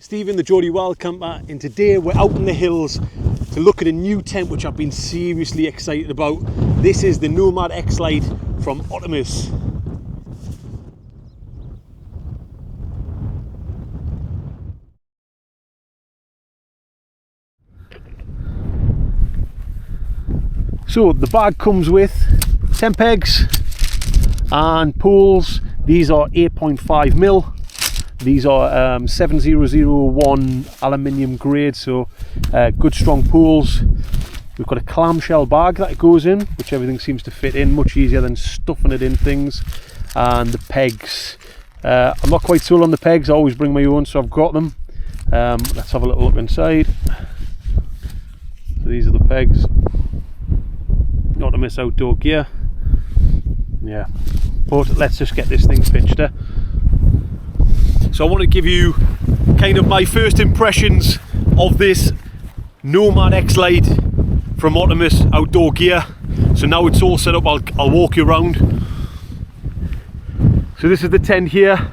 Stephen the Geordie Wild Camper, and today we're out in the hills to look at a new tent which I've been seriously excited about. This is the Nomad X-Lite from Otimos. So the bag comes with tent pegs and poles. These are 8.5mm. These are 7001 aluminium grade, so good strong poles. We've got a clamshell bag that it goes in, which everything seems to fit in much easier than stuffing it in things. And the pegs, I'm not quite sold on the pegs. I always bring my own, so I've got them. Let's have a little look inside. So these are the pegs. Otimos Outdoor Gear. Yeah, but let's just get this thing pitched. So I want to give you kind of my first impressions of this Nomad X-Lite from Otimos Outdoor Gear. So now it's all set up, I'll walk you around. So this is the tent here,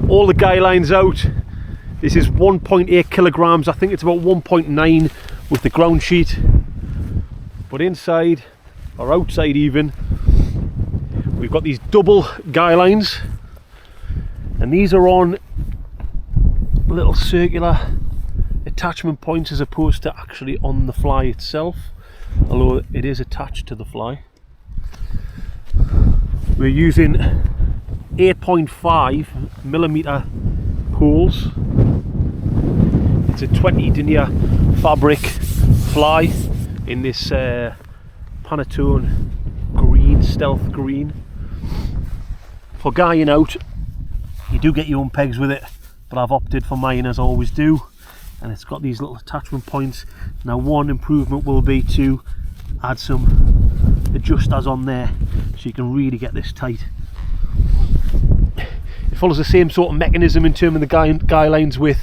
all the guy lines out. This is 1.8 kilograms, I think it's about 1.9 with the ground sheet. But inside, or outside even, we've got these double guy lines, and these are on little circular attachment points as opposed to actually on the fly itself, although it is attached to the fly. We're using 8.5mm poles. It's a 20 denier fabric fly in this PANTONE green, stealth green. For guying out, you do get your own pegs with it, but I've opted for mine as I always do, and it's got these little attachment points. Now one improvement will be to add some adjusters on there so you can really get this tight. It follows the same sort of mechanism in terms of the guy lines with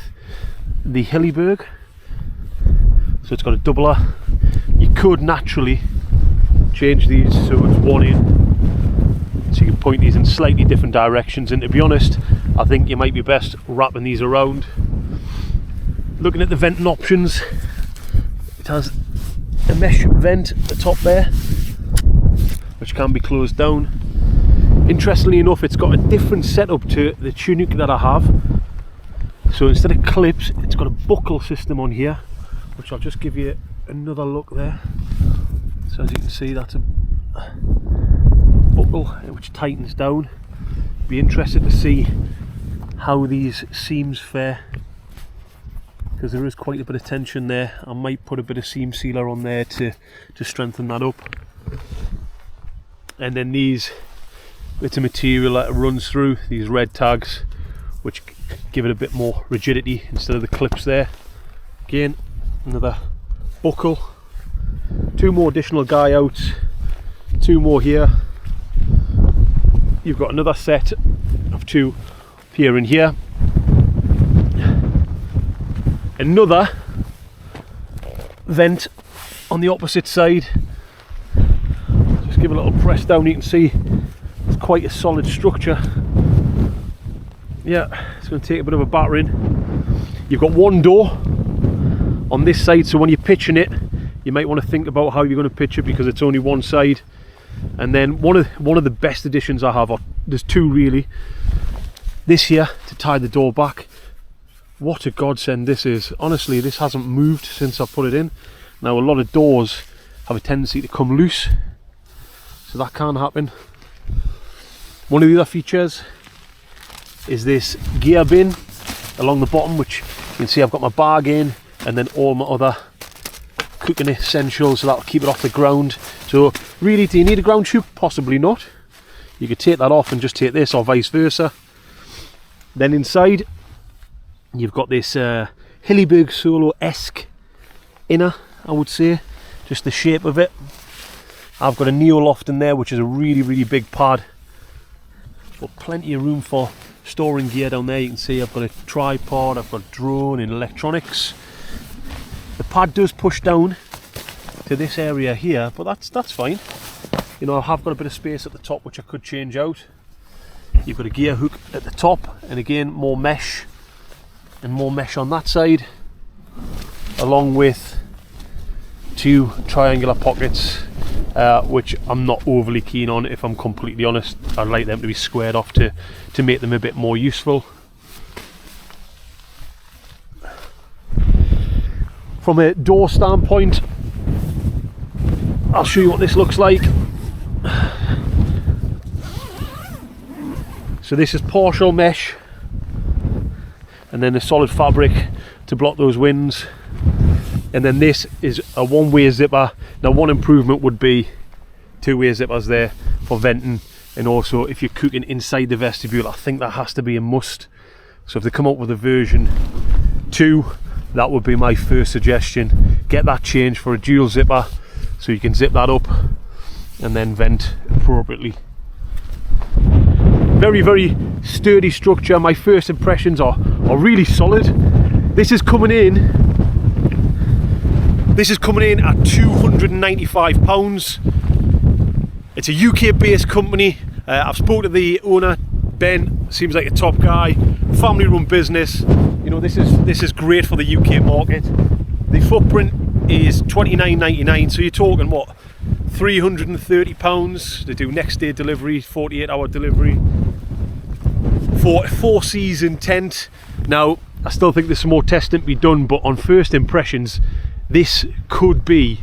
the Hillyberg, so it's got a doubler. You could naturally change these so it's one in, so you can point these in slightly different directions, and to be honest, I think you might be best wrapping these around. Looking at the venting options, it has a mesh vent at the top there which can be closed down. Interestingly enough, it's got a different setup to the tunic that I have. So instead of clips, it's got a buckle system on here, which I'll just give you another look there. So as you can see, that's a buckle which tightens down. Be interested to see how these seams fare, because there is quite a bit of tension there. I might put a bit of seam sealer on there to strengthen that up. And then these bits of material that runs through, these red tags, which give it a bit more rigidity instead of the clips there. Again, another buckle, two more additional guy outs, two more here. You've got another set of two here and here. Another vent on the opposite side. Just give a little press down, you can see it's quite a solid structure. Yeah, it's going to take a bit of a battering. You've got one door on this side, so when you're pitching it, you might want to think about how you're going to pitch it, because it's only one side. And then one of the best additions I have, there's two really, this here to tie the door back. What a godsend this is. Honestly, this hasn't moved since I put it in. Now a lot of doors have a tendency to come loose, so that can happen. One of the other features is this gear bin along the bottom, which you can see I've got my bag in, and then all my other cooking essentials, so that'll keep it off the ground. So really, do you need a ground chute? Possibly not. You could take that off and just take this, or vice versa. Then inside you've got this Hillyberg Solo-esque inner, I would say, just the shape of it. I've got a Neoloft in there, which is a really big pad, but plenty of room for storing gear down there. You can see I've got a tripod, I've got drone and electronics. The pad does push down to this area here, but that's fine. You know, I have got a bit of space at the top which I could change out. You've got a gear hook at the top, and again more mesh and more mesh on that side, along with 2 triangular pockets, which I'm not overly keen on, if I'm completely honest. I'd like them to be squared off to make them a bit more useful. From a door standpoint, I'll show you what this looks like. So this is partial mesh, and then a solid fabric to block those winds. And then this is a one-way zipper. Now, one improvement would be 2-way zippers there for venting, and also if you're cooking inside the vestibule, I think that has to be a must. So if they come up with a version 2, that would be my first suggestion. Get that changed for a dual zipper, so you can zip that up and then vent appropriately. Very, very sturdy structure. My first impressions are really solid. This is coming in at £295. It's a UK based company. I've spoken to the owner, Ben, seems like a top guy, family run business. You know, this is great for the UK market. The footprint is £29.99, so you're talking what, £330. They do next day delivery, 48-hour delivery for a 4-season tent. Now, I still think there's some more testing to be done, but on first impressions, this could be,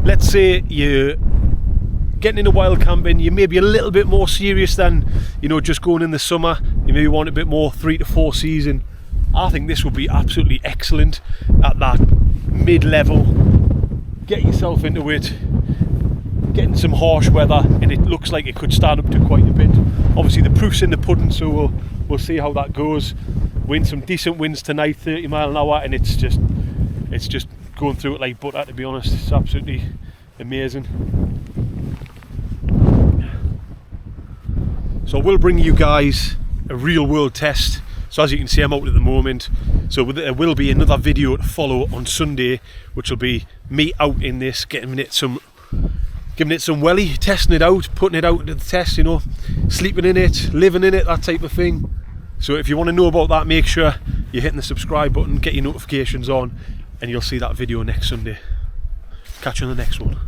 let's say you're getting into wild camping, you may be a little bit more serious than, you know, just going in the summer. You maybe want a bit more 3 to 4 season. I think this would be absolutely excellent at that mid-level. Get yourself into it, getting some harsh weather, and it looks like it could stand up to quite a bit. Obviously the proof's in the pudding, so we'll see how that goes. We're in some decent winds tonight, 30 mile an hour, and it's just going through it like butter, to be honest. It's absolutely amazing. So I will bring you guys a real world test. So as you can see, I'm out at the moment, so there will be another video to follow on Sunday, which will be me out in this, giving it some welly, testing it out, putting it out to the test, you know, sleeping in it, living in it, that type of thing. So if you want to know about that, make sure you're hitting the subscribe button, get your notifications on, and you'll see that video next Sunday. Catch you on the next one.